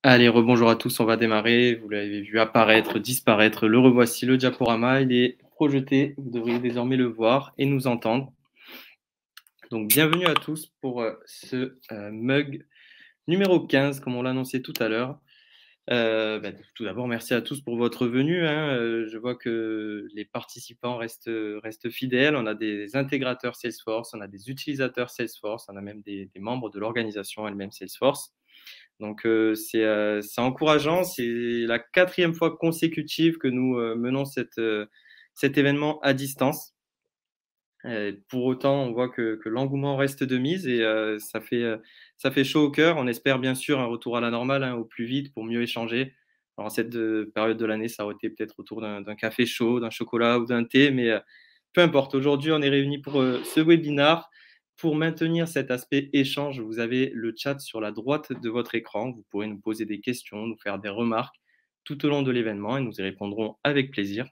Allez, rebonjour à tous, on va démarrer. Vous l'avez vu apparaître, disparaître. Le revoici, le diaporama, il est projeté. Vous devriez désormais le voir et nous entendre. Donc, bienvenue à tous pour ce mug numéro 15, comme on l'a annoncé tout à l'heure. Tout d'abord, merci à tous pour votre venue, hein. Je vois que les participants restent fidèles. On a des intégrateurs Salesforce, on a des utilisateurs Salesforce, on a même des membres de l'organisation elle-même Salesforce. Donc, c'est encourageant. C'est la 4e fois consécutive que nous, menons cet événement à distance. Pour autant, on voit que l'engouement reste de mise et ça fait chaud au cœur. On espère bien sûr un retour à la normale, hein, au plus vite pour mieux échanger. Alors en cette, période de l'année, ça aurait été peut-être autour d'un café chaud, d'un chocolat ou d'un thé, mais, peu importe. Aujourd'hui, on est réunis pour, ce webinar. Pour maintenir cet aspect échange, vous avez le chat sur la droite de votre écran. Vous pourrez nous poser des questions, nous faire des remarques tout au long de l'événement et nous y répondrons avec plaisir.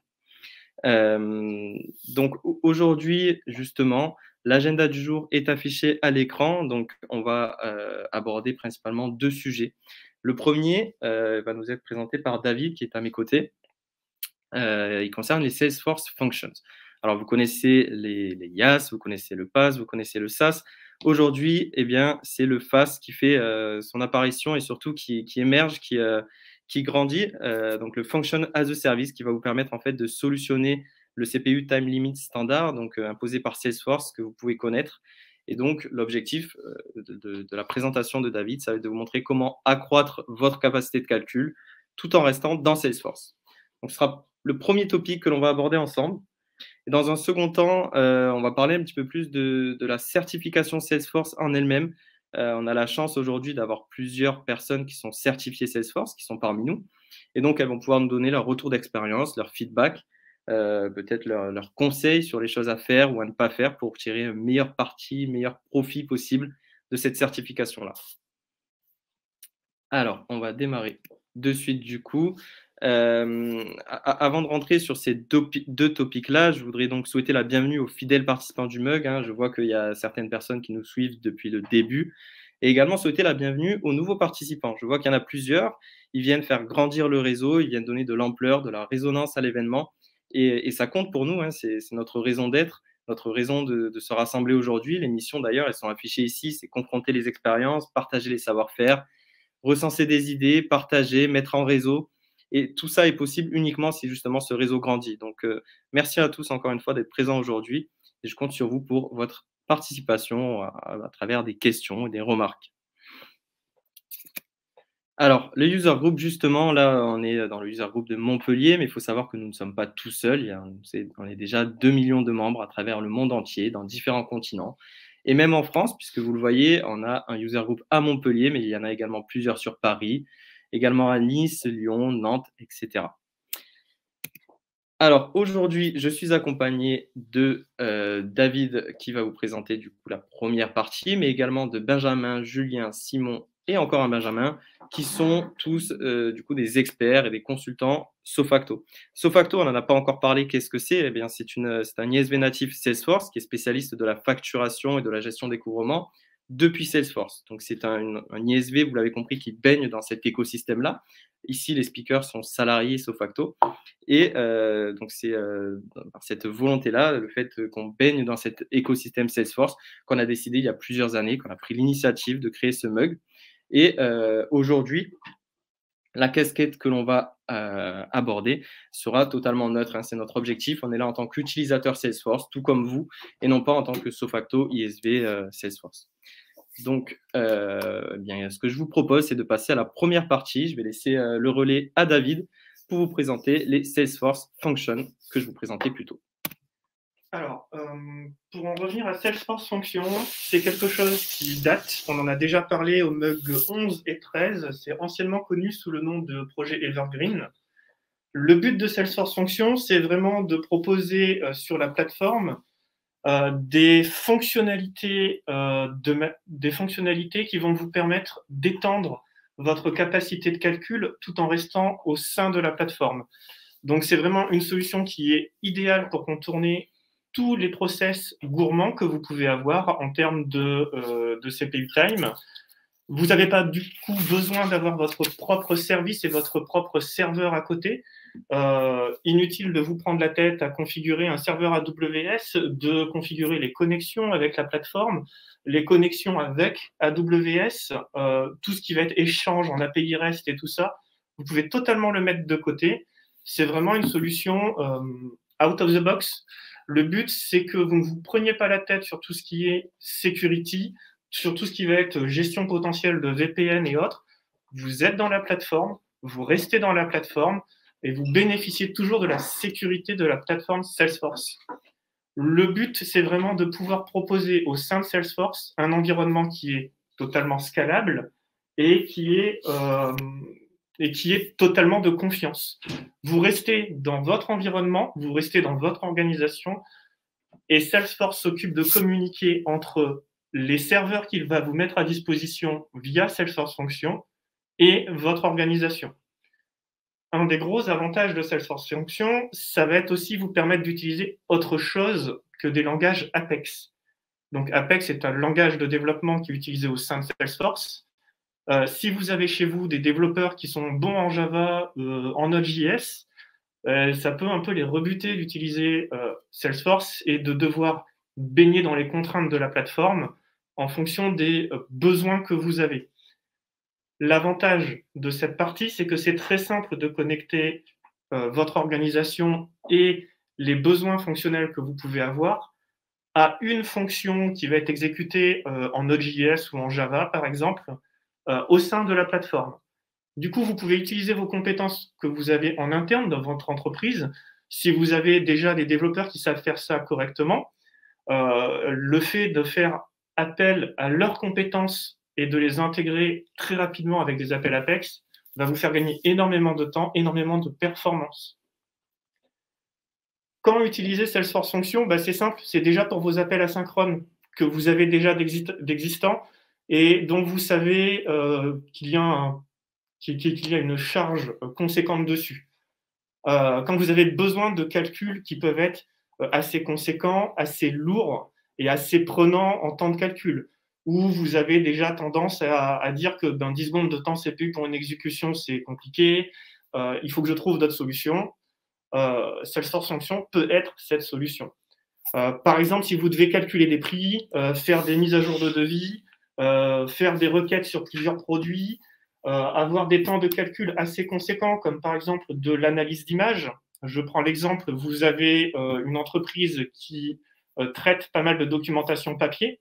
Donc aujourd'hui, justement, l'agenda du jour est affiché à l'écran. Donc on va, aborder principalement 2 sujets. Le premier va nous être présenté par David qui est à mes côtés. Il concerne les Salesforce Functions. Alors vous connaissez les IaaS, vous connaissez le PaaS, vous connaissez le SaaS. Aujourd'hui, eh bien, c'est le FaaS qui fait, son apparition et surtout qui émerge, qui grandit, donc le Function as a Service qui va vous permettre en fait de solutionner le CPU time limit standard, donc imposé par Salesforce que vous pouvez connaître. Et donc l'objectif, de la présentation de David, ça va être de vous montrer comment accroître votre capacité de calcul tout en restant dans Salesforce. Donc ce sera le premier topic que l'on va aborder ensemble. Et dans un second temps, on va parler un petit peu plus de la certification Salesforce en elle-même. On a la chance aujourd'hui d'avoir plusieurs personnes qui sont certifiées Salesforce, qui sont parmi nous. Et donc, elles vont pouvoir nous donner leur retour d'expérience, leur feedback, peut-être leurs conseils sur les choses à faire ou à ne pas faire pour tirer un meilleur parti, meilleur profit possible de cette certification-là. Alors, on va démarrer de suite du coup. Avant de rentrer sur ces 2 topics-là, je voudrais donc souhaiter la bienvenue aux fidèles participants du MUG, hein. Je vois qu'il y a certaines personnes qui nous suivent depuis le début et également souhaiter la bienvenue aux nouveaux participants. Je vois qu'il y en a plusieurs. Ils viennent faire grandir le réseau, ils viennent donner de l'ampleur, de la résonance à l'événement et ça compte pour nous, hein. C'est notre raison d'être, notre raison de se rassembler aujourd'hui. Les missions d'ailleurs, elles sont affichées ici, c'est confronter les expériences, partager les savoir-faire, recenser des idées, partager, mettre en réseau. Et tout ça est possible uniquement si justement ce réseau grandit. Donc, merci à tous encore une fois d'être présents aujourd'hui et je compte sur vous pour votre participation à travers des questions et des remarques. Alors, le user group, justement, là, on est dans le user group de Montpellier, mais il faut savoir que nous ne sommes pas tout seuls. On est déjà 2 millions de membres à travers le monde entier, dans différents continents. Et même en France, puisque vous le voyez, on a un user group à Montpellier, mais il y en a également plusieurs sur Paris, également à Nice, Lyon, Nantes, etc. Alors aujourd'hui, je suis accompagné de David qui va vous présenter du coup la première partie, mais également de Benjamin, Julien, Simon et encore un Benjamin qui sont tous du coup des experts et des consultants Sofacto. Sofacto, on n'en a pas encore parlé, qu'est-ce que c'est? Eh bien, c'est un ISV natif Salesforce qui est spécialiste de la facturation et de la gestion des couvrements depuis Salesforce. Donc c'est un ISV, vous l'avez compris, qui baigne dans cet écosystème-là. Ici, les speakers sont salariés Sofacto. Et donc c'est par cette volonté-là, le fait qu'on baigne dans cet écosystème Salesforce, qu'on a décidé il y a plusieurs années, qu'on a pris l'initiative de créer ce mug. Et aujourd'hui, la casquette que l'on va aborder sera totalement neutre, hein. C'est notre objectif. On est là en tant qu'utilisateur Salesforce, tout comme vous, et non pas en tant que Sofacto ISV Salesforce. Donc, bien, ce que je vous propose, c'est de passer à la première partie. Je vais laisser le relais à David pour vous présenter les Salesforce Functions que je vous présentais plus tôt. Alors, pour en revenir à Salesforce Functions, c'est quelque chose qui date. On en a déjà parlé au MUG 11 et 13. C'est anciennement connu sous le nom de projet Evergreen. Le but de Salesforce Functions, c'est vraiment de proposer sur la plateforme des fonctionnalités qui vont vous permettre d'étendre votre capacité de calcul tout en restant au sein de la plateforme. Donc, c'est vraiment une solution qui est idéale pour contourner tous les process gourmands que vous pouvez avoir en termes de CPU time. Vous n'avez pas du coup besoin d'avoir votre propre service et votre propre serveur à côté. Inutile de vous prendre la tête à configurer un serveur AWS, de configurer les connexions avec la plateforme, les connexions avec AWS, tout ce qui va être échange en API REST et tout ça, vous pouvez totalement le mettre de côté. C'est vraiment une solution out of the box. Le but, c'est que vous ne vous preniez pas la tête sur tout ce qui est security, sur tout ce qui va être gestion potentielle de VPN et autres. Vous êtes dans la plateforme, vous restez dans la plateforme et vous bénéficiez toujours de la sécurité de la plateforme Salesforce. Le but, c'est vraiment de pouvoir proposer au sein de Salesforce un environnement qui est totalement scalable et qui est totalement de confiance. Vous restez dans votre environnement, vous restez dans votre organisation et Salesforce s'occupe de communiquer entre les serveurs qu'il va vous mettre à disposition via Salesforce Function et votre organisation. Un des gros avantages de Salesforce Function, ça va être aussi vous permettre d'utiliser autre chose que des langages Apex. Donc Apex est un langage de développement qui est utilisé au sein de Salesforce. Si vous avez chez vous des développeurs qui sont bons en Java, en Node.js, ça peut un peu les rebuter d'utiliser Salesforce et de devoir baigner dans les contraintes de la plateforme en fonction des besoins que vous avez. L'avantage de cette partie, c'est que c'est très simple de connecter votre organisation et les besoins fonctionnels que vous pouvez avoir à une fonction qui va être exécutée en Node.js ou en Java, par exemple, au sein de la plateforme. Du coup, vous pouvez utiliser vos compétences que vous avez en interne dans votre entreprise. Si vous avez déjà des développeurs qui savent faire ça correctement, le fait de faire appel à leurs compétences et de les intégrer très rapidement avec des appels Apex va vous faire gagner énormément de temps, énormément de performance. Comment utiliser Salesforce Function? C'est simple, c'est déjà pour vos appels asynchrones que vous avez déjà d'existants et dont vous savez qu'il y a une charge conséquente dessus. Quand vous avez besoin de calculs qui peuvent être assez conséquents, assez lourds et assez prenants en temps de calcul, où vous avez déjà tendance à dire que 10 secondes de temps CPU pour une exécution, c'est compliqué, il faut que je trouve d'autres solutions. Salesforce Function peut être cette solution. Par exemple, si vous devez calculer des prix, faire des mises à jour de devis, faire des requêtes sur plusieurs produits, avoir des temps de calcul assez conséquents, comme par exemple de l'analyse d'images. Je prends l'exemple, vous avez une entreprise qui traite pas mal de documentation papier.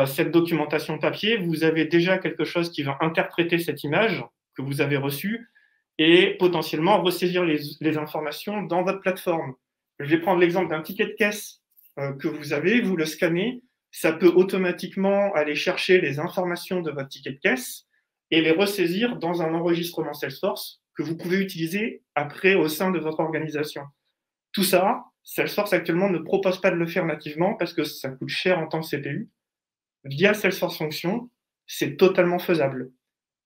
Cette documentation papier, vous avez déjà quelque chose qui va interpréter cette image que vous avez reçue et potentiellement ressaisir les informations dans votre plateforme. Je vais prendre l'exemple d'un ticket de caisse que vous avez, vous le scannez, ça peut automatiquement aller chercher les informations de votre ticket de caisse et les ressaisir dans un enregistrement Salesforce que vous pouvez utiliser après au sein de votre organisation. Tout ça, Salesforce actuellement ne propose pas de le faire nativement parce que ça coûte cher en temps de CPU. Via Salesforce Function, c'est totalement faisable.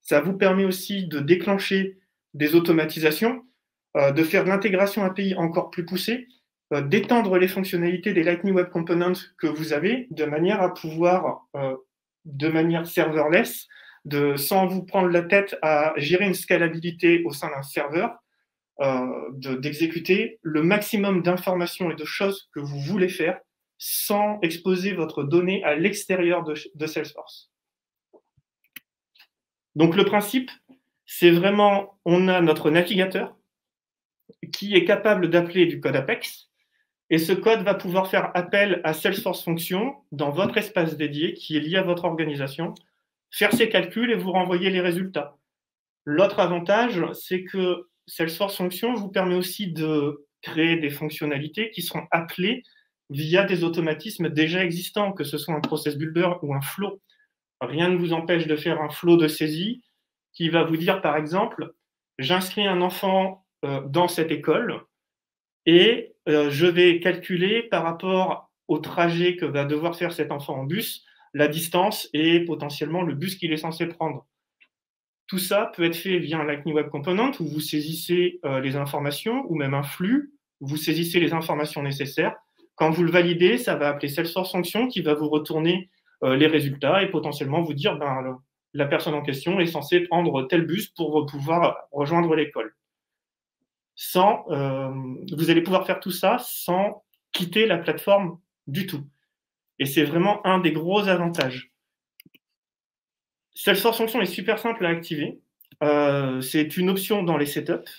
Ça vous permet aussi de déclencher des automatisations, de faire de l'intégration API encore plus poussée, d'étendre les fonctionnalités des Lightning Web Components que vous avez de manière à pouvoir, de manière serverless, sans vous prendre la tête à gérer une scalabilité au sein d'un serveur, d'exécuter le maximum d'informations et de choses que vous voulez faire sans exposer votre donnée à l'extérieur de Salesforce. Donc le principe, c'est vraiment, on a notre navigateur qui est capable d'appeler du code Apex, et ce code va pouvoir faire appel à Salesforce Function dans votre espace dédié qui est lié à votre organisation, faire ses calculs et vous renvoyer les résultats. L'autre avantage, c'est que Salesforce Function vous permet aussi de créer des fonctionnalités qui seront appelées via des automatismes déjà existants, que ce soit un process builder ou un flow. Rien ne vous empêche de faire un flow de saisie qui va vous dire, par exemple, j'inscris un enfant dans cette école et je vais calculer par rapport au trajet que va devoir faire cet enfant en bus, la distance et potentiellement le bus qu'il est censé prendre. Tout ça peut être fait via un Lightning Web Component où vous saisissez les informations ou même un flux, où vous saisissez les informations nécessaires. Quand vous le validez, ça va appeler Salesforce Function qui va vous retourner les résultats et potentiellement vous dire la personne en question est censée prendre tel bus pour pouvoir rejoindre l'école. Vous allez pouvoir faire tout ça sans quitter la plateforme du tout. Et c'est vraiment un des gros avantages. Salesforce Function est super simple à activer. C'est une option dans les setups.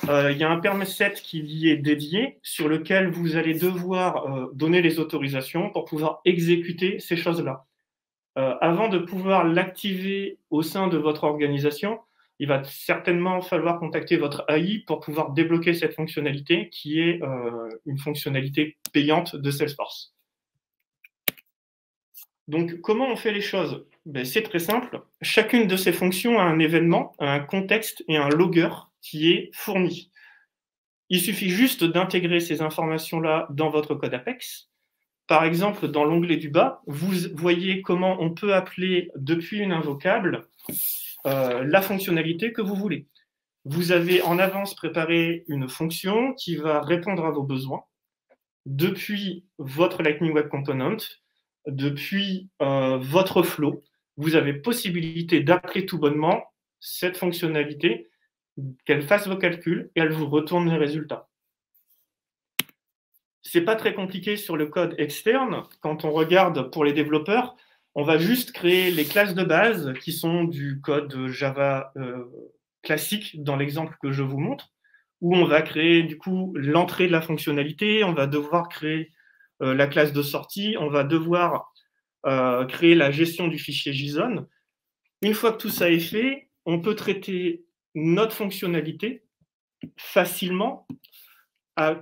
Il y a un permisset qui y est dédié sur lequel vous allez devoir donner les autorisations pour pouvoir exécuter ces choses-là. Avant de pouvoir l'activer au sein de votre organisation, il va certainement falloir contacter votre AI pour pouvoir débloquer cette fonctionnalité qui est une fonctionnalité payante de Salesforce. Donc, comment on fait les choses? C'est très simple. Chacune de ces fonctions a un événement, un contexte et un logger qui est fourni. Il suffit juste d'intégrer ces informations-là dans votre code Apex. Par exemple, dans l'onglet du bas, vous voyez comment on peut appeler depuis une invocable la fonctionnalité que vous voulez. Vous avez en avance préparé une fonction qui va répondre à vos besoins depuis votre Lightning Web Component, depuis votre flow. Vous avez possibilité d'appeler tout bonnement cette fonctionnalité, qu'elle fasse vos calculs et elle vous retourne les résultats. C'est pas très compliqué sur le code externe. Quand on regarde pour les développeurs, on va juste créer les classes de base qui sont du code Java classique dans l'exemple que je vous montre, où on va créer du coup l'entrée de la fonctionnalité, on va devoir créer la classe de sortie, on va devoir créer la gestion du fichier JSON. Une fois que tout ça est fait, on peut traiter notre fonctionnalité facilement,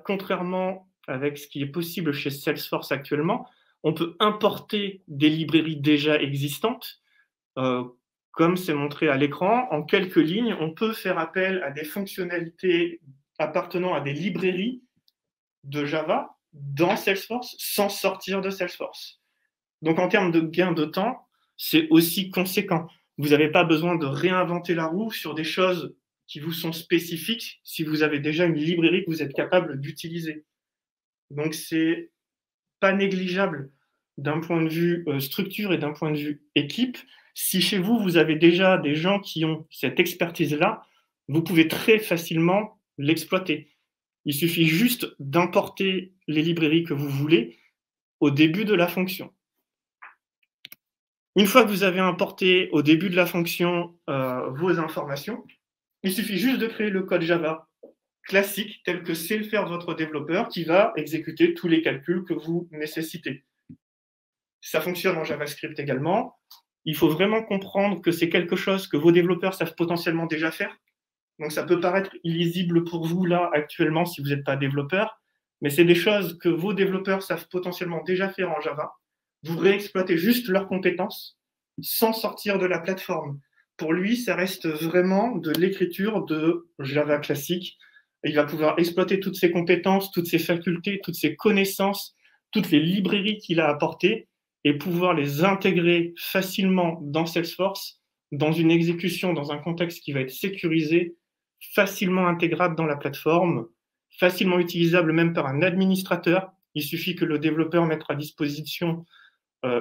contrairement avec ce qui est possible chez Salesforce actuellement. On peut importer des librairies déjà existantes, comme c'est montré à l'écran. En quelques lignes, on peut faire appel à des fonctionnalités appartenant à des librairies de Java dans Salesforce sans sortir de Salesforce. Donc, en termes de gain de temps, c'est aussi conséquent. Vous n'avez pas besoin de réinventer la roue sur des choses qui vous sont spécifiques si vous avez déjà une librairie que vous êtes capable d'utiliser. Donc, c'est pas négligeable d'un point de vue structure et d'un point de vue équipe. Si chez vous, vous avez déjà des gens qui ont cette expertise-là, vous pouvez très facilement l'exploiter. Il suffit juste d'importer les librairies que vous voulez au début de la fonction. Une fois que vous avez importé au début de la fonction vos informations, il suffit juste de créer le code Java classique tel que sait le faire votre développeur qui va exécuter tous les calculs que vous nécessitez. Ça fonctionne en JavaScript également. Il faut vraiment comprendre que c'est quelque chose que vos développeurs savent potentiellement déjà faire. Donc ça peut paraître illisible pour vous là actuellement si vous n'êtes pas développeur, mais c'est des choses que vos développeurs savent potentiellement déjà faire en Java. Vous réexploitez juste leurs compétences sans sortir de la plateforme. Pour lui, ça reste vraiment de l'écriture de Java classique. Il va pouvoir exploiter toutes ses compétences, toutes ses facultés, toutes ses connaissances, toutes les librairies qu'il a apportées et pouvoir les intégrer facilement dans Salesforce, dans une exécution, dans un contexte qui va être sécurisé, facilement intégrable dans la plateforme, facilement utilisable même par un administrateur. Il suffit que le développeur mette à disposition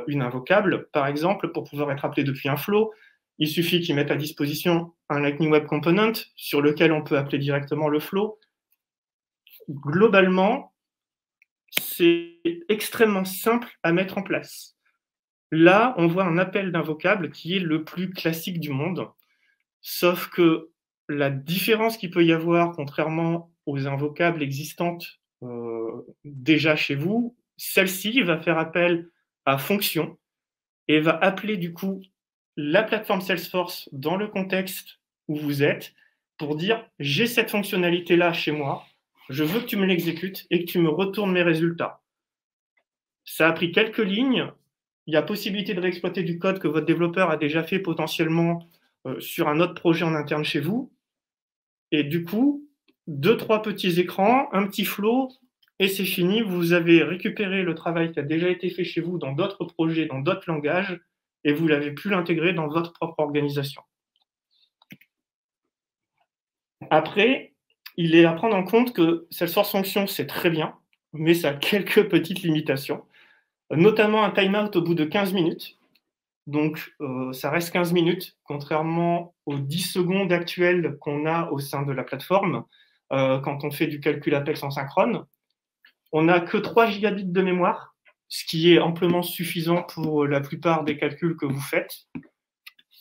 une invocable, par exemple, pour pouvoir être appelé depuis un flow. Il suffit qu'il mette à disposition un Lightning Web Component sur lequel on peut appeler directement le flow. Globalement, c'est extrêmement simple à mettre en place. Là, on voit un appel d'invocable qui est le plus classique du monde, sauf que la différence qu'il peut y avoir, contrairement aux invocables existantes déjà chez vous, celle-ci va faire appel à fonction et va appeler du coup la plateforme Salesforce dans le contexte où vous êtes pour dire « j'ai cette fonctionnalité-là chez moi, je veux que tu me l'exécutes et que tu me retournes mes résultats ». Ça a pris quelques lignes. Il y a possibilité de réexploiter du code que votre développeur a déjà fait potentiellement sur un autre projet en interne chez vous. Et du coup, 2-3 petits écrans, un petit flow, et c'est fini. Vous avez récupéré le travail qui a déjà été fait chez vous dans d'autres projets, dans d'autres langages, et vous l'avez pu l'intégrer dans votre propre organisation. Après, il est à prendre en compte que Salesforce Function, c'est très bien, mais ça a quelques petites limitations, notamment un timeout au bout de 15 minutes. Donc, ça reste 15 minutes, contrairement aux 10 secondes actuelles qu'on a au sein de la plateforme quand on fait du calcul Apex en synchrone. On n'a que 3 gigabits de mémoire, ce qui est amplement suffisant pour la plupart des calculs que vous faites.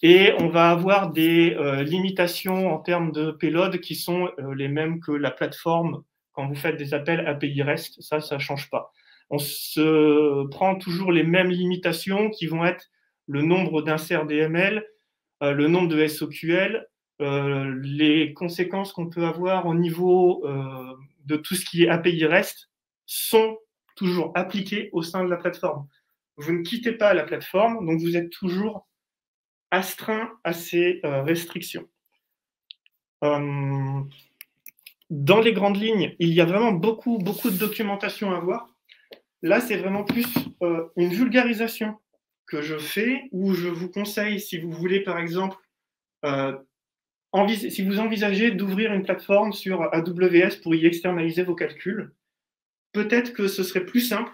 Et on va avoir des limitations en termes de payload qui sont les mêmes que la plateforme quand vous faites des appels API REST. Ça ne change pas. On se prend toujours les mêmes limitations qui vont être le nombre d'inserts DML, le nombre de SOQL, les conséquences qu'on peut avoir au niveau de tout ce qui est API REST sont toujours appliquées au sein de la plateforme. Vous ne quittez pas la plateforme, donc vous êtes toujours astreint à ces restrictions. Dans les grandes lignes, il y a vraiment beaucoup de documentation à voir. Là, c'est vraiment plus une vulgarisation que je fais, où je vous conseille, si vous voulez, par exemple, si vous envisagez d'ouvrir une plateforme sur AWS pour y externaliser vos calculs, peut-être que ce serait plus simple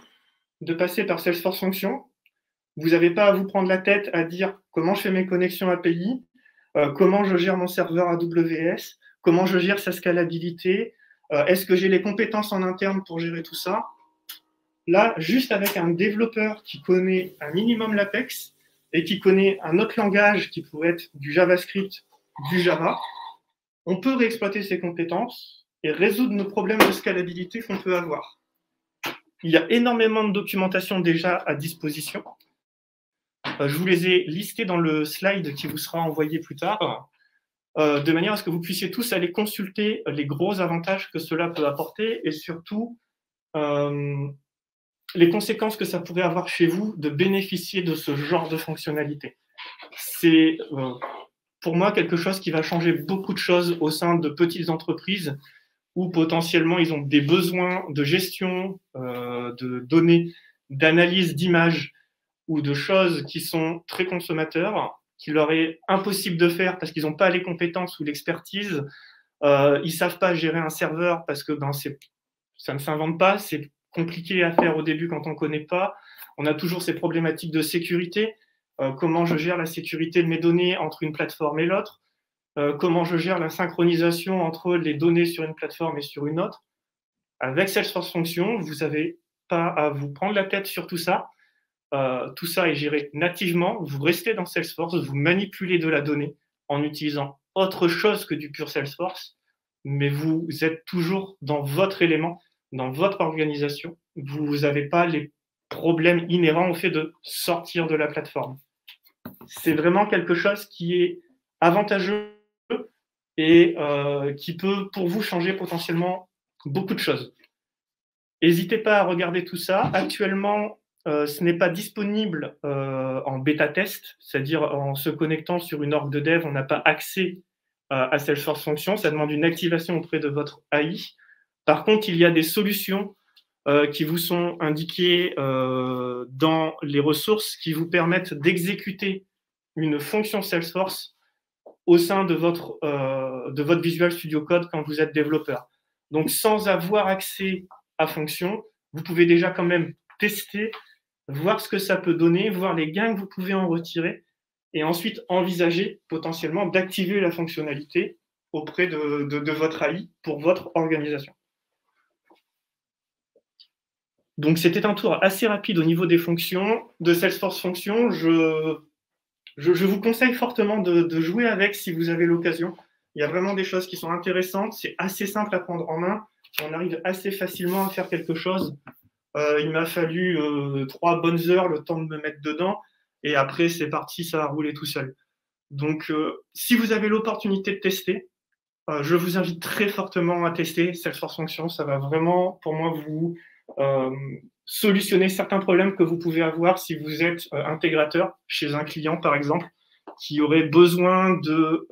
de passer par Salesforce Functions. Vous n'avez pas à vous prendre la tête à dire comment je fais mes connexions API, comment je gère mon serveur AWS, comment je gère sa scalabilité, est-ce que j'ai les compétences en interne pour gérer tout ça. Là, juste avec un développeur qui connaît un minimum l'Apex et qui connaît un autre langage qui pourrait être du JavaScript, du Java, on peut réexploiter ces compétences et résoudre nos problèmes de scalabilité qu'on peut avoir. Il y a énormément de documentation déjà à disposition. Je vous les ai listés dans le slide qui vous sera envoyé plus tard, de manière à ce que vous puissiez tous aller consulter les gros avantages que cela peut apporter et surtout les conséquences que ça pourrait avoir chez vous de bénéficier de ce genre de fonctionnalité. C'est pour moi quelque chose qui va changer beaucoup de choses au sein de petites entreprises où potentiellement ils ont des besoins de gestion de données, d'analyse d'images ou de choses qui sont très consommateurs, qu'il leur est impossible de faire parce qu'ils n'ont pas les compétences ou l'expertise, ils ne savent pas gérer un serveur parce que ça ne s'invente pas, c'est compliqué à faire au début quand on ne connaît pas. On a toujours ces problématiques de sécurité. Comment je gère la sécurité de mes données entre une plateforme et l'autre, comment je gère la synchronisation entre les données sur une plateforme et sur une autre. Avec Salesforce Functions, vous n'avez pas à vous prendre la tête sur tout ça. Tout ça est géré nativement. Vous restez dans Salesforce, vous manipulez de la donnée en utilisant autre chose que du pur Salesforce, mais vous êtes toujours dans votre élément, dans votre organisation. Vous n'avez pas les problèmes inhérents au fait de sortir de la plateforme. C'est vraiment quelque chose qui est avantageux et qui peut pour vous changer potentiellement beaucoup de choses. N'hésitez pas à regarder tout ça. Actuellement, ce n'est pas disponible en bêta test, c'est-à-dire en se connectant sur une org de dev, on n'a pas accès à Salesforce Functions. Ça demande une activation auprès de votre AI. Par contre, il y a des solutions qui vous sont indiquées dans les ressources qui vous permettent d'exécuter une fonction Salesforce au sein de votre Visual Studio Code quand vous êtes développeur. Donc, sans avoir accès à fonction, vous pouvez déjà quand même tester, voir ce que ça peut donner, voir les gains que vous pouvez en retirer et ensuite envisager potentiellement d'activer la fonctionnalité auprès de votre AI pour votre organisation. Donc, c'était un tour assez rapide au niveau des fonctions. De Salesforce Functions, je vous conseille fortement de jouer avec si vous avez l'occasion. Il y a vraiment des choses qui sont intéressantes. C'est assez simple à prendre en main. On arrive assez facilement à faire quelque chose. Il m'a fallu 3 bonnes heures le temps de me mettre dedans. Et après, c'est parti, ça a roulé tout seul. Donc, si vous avez l'opportunité de tester, je vous invite très fortement à tester Salesforce Functions. Ça va vraiment, pour moi, vous solutionner certains problèmes que vous pouvez avoir si vous êtes intégrateur chez un client, par exemple, qui aurait besoin de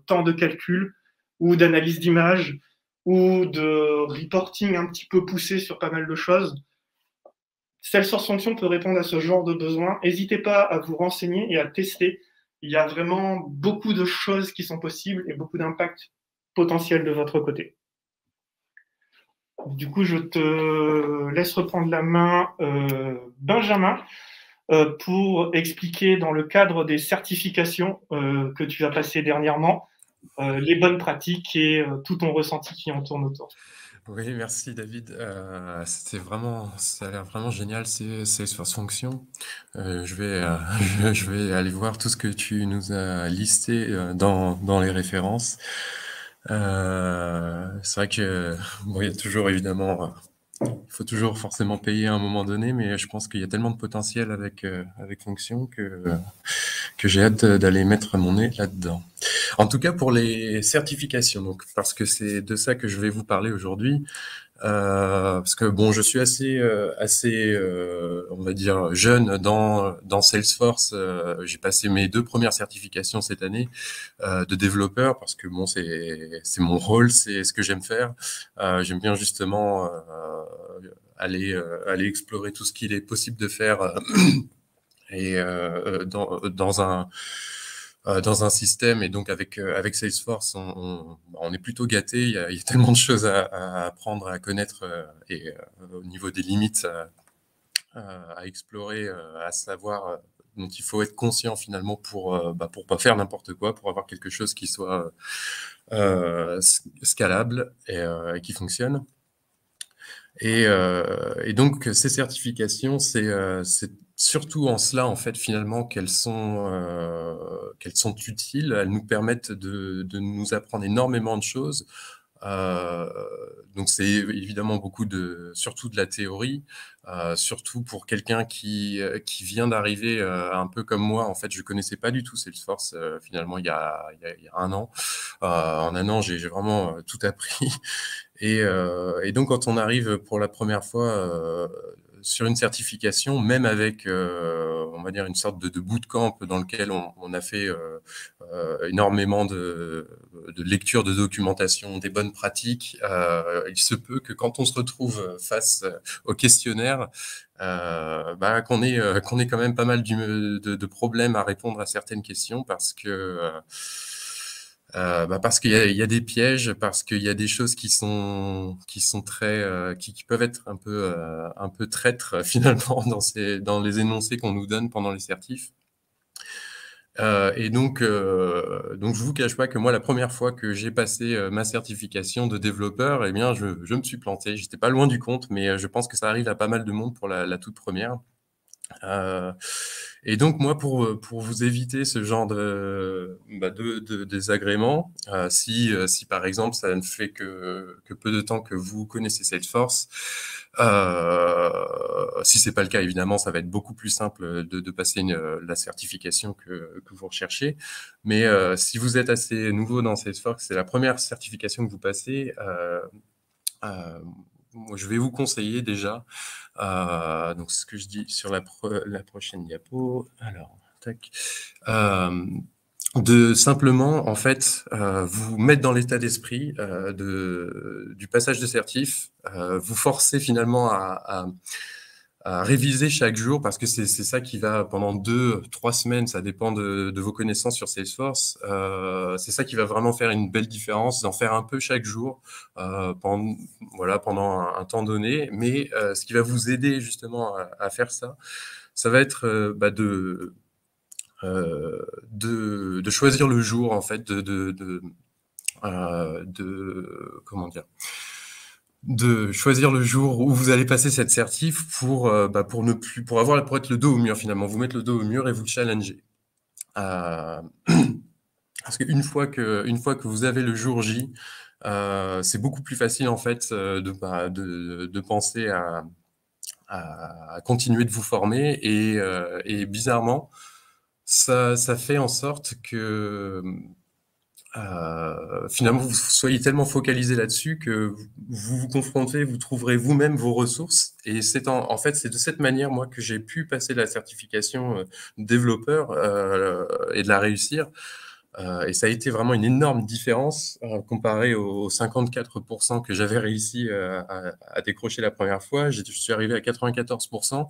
temps de calcul ou d'analyse d'image ou de reporting un petit peu poussé sur pas mal de choses. Salesforce Functions peut répondre à ce genre de besoin. N'hésitez pas à vous renseigner et à tester. Il y a vraiment beaucoup de choses qui sont possibles et beaucoup d'impacts potentiels de votre côté. Du coup, je te laisse reprendre la main, Benjamin. pour expliquer dans le cadre des certifications que tu as passées dernièrement, les bonnes pratiques et tout ton ressenti qui en tourne autour. Oui, merci David. Ça a l'air vraiment génial, c'est Salesforce Function. Je vais, je vais aller voir tout ce que tu nous as listé dans les références. C'est vrai que bon, il y a toujours évidemment, il faut toujours forcément payer à un moment donné, mais je pense qu'il y a tellement de potentiel avec Function que j'ai hâte d'aller mettre mon nez là-dedans. En tout cas, pour les certifications, donc, parce que c'est de ça que je vais vous parler aujourd'hui. Parce que bon, je suis assez, on va dire, jeune dans Salesforce. J'ai passé mes 2 premières certifications cette année de développeur parce que bon, c'est mon rôle, c'est ce que j'aime faire. J'aime bien justement aller explorer tout ce qu'il est possible de faire et dans un système, et donc avec Salesforce, on est plutôt gâté. Il y a tellement de choses à apprendre, à connaître, et au niveau des limites à explorer, à savoir, dont il faut être conscient finalement pour pas faire n'importe quoi, pour avoir quelque chose qui soit scalable et qui fonctionne. Et donc ces certifications, c'est surtout en cela en fait finalement qu'elles sont utiles. Elles nous permettent de nous apprendre énormément de choses. Donc c'est évidemment surtout de la théorie, surtout pour quelqu'un qui vient d'arriver, un peu comme moi. En fait, je connaissais pas du tout Salesforce finalement il y a 1 an. En 1 an, j'ai vraiment tout appris. Et donc, quand on arrive pour la première fois sur une certification, même avec, on va dire, une sorte de bootcamp dans lequel on a fait énormément de lecture de documentation, des bonnes pratiques, il se peut que quand on se retrouve face au questionnaire, qu'on ait quand même pas mal de problèmes à répondre à certaines questions parce qu'il y a des pièges, parce qu'il y a des choses qui sont très qui peuvent être un peu traîtres finalement dans les énoncés qu'on nous donne pendant les certifs. Donc je vous cache pas que moi, la première fois que j'ai passé ma certification de développeur, eh bien je me suis planté. J'étais pas loin du compte, mais je pense que ça arrive à pas mal de monde pour la toute première. Et donc moi, pour vous éviter ce genre de désagréments, si par exemple ça ne fait que peu de temps que vous connaissez Salesforce, si c'est pas le cas, évidemment, ça va être beaucoup plus simple de passer la certification que vous recherchez. Mais si vous êtes assez nouveau dans Salesforce, c'est la première certification que vous passez, moi, je vais vous conseiller déjà, donc ce que je dis sur la prochaine diapo, alors, tac, de simplement, en fait, vous mettre dans l'état d'esprit du passage de certif, vous forcer finalement à réviser chaque jour, parce que c'est ça qui va, pendant 2-3 semaines, ça dépend de vos connaissances sur Salesforce, c'est ça qui va vraiment faire une belle différence, d'en faire un peu chaque jour, pendant un temps donné. Mais ce qui va vous aider justement à faire ça, ça va être de choisir le jour, en fait, comment dire, de choisir le jour où vous allez passer cette certif pour être le dos au mur finalement, vous mettre le dos au mur et vous challenger. Parce qu'une fois que vous avez le jour J, c'est beaucoup plus facile en fait de penser à continuer de vous former, et bizarrement, ça fait en sorte que finalement, vous soyez tellement focalisé là-dessus que vous vous confrontez, vous trouverez vous-même vos ressources. Et en fait, c'est de cette manière, moi, que j'ai pu passer la certification développeur et de la réussir. Et ça a été vraiment une énorme différence comparé aux 54% que j'avais réussi à décrocher la première fois. Je suis arrivé à 94%.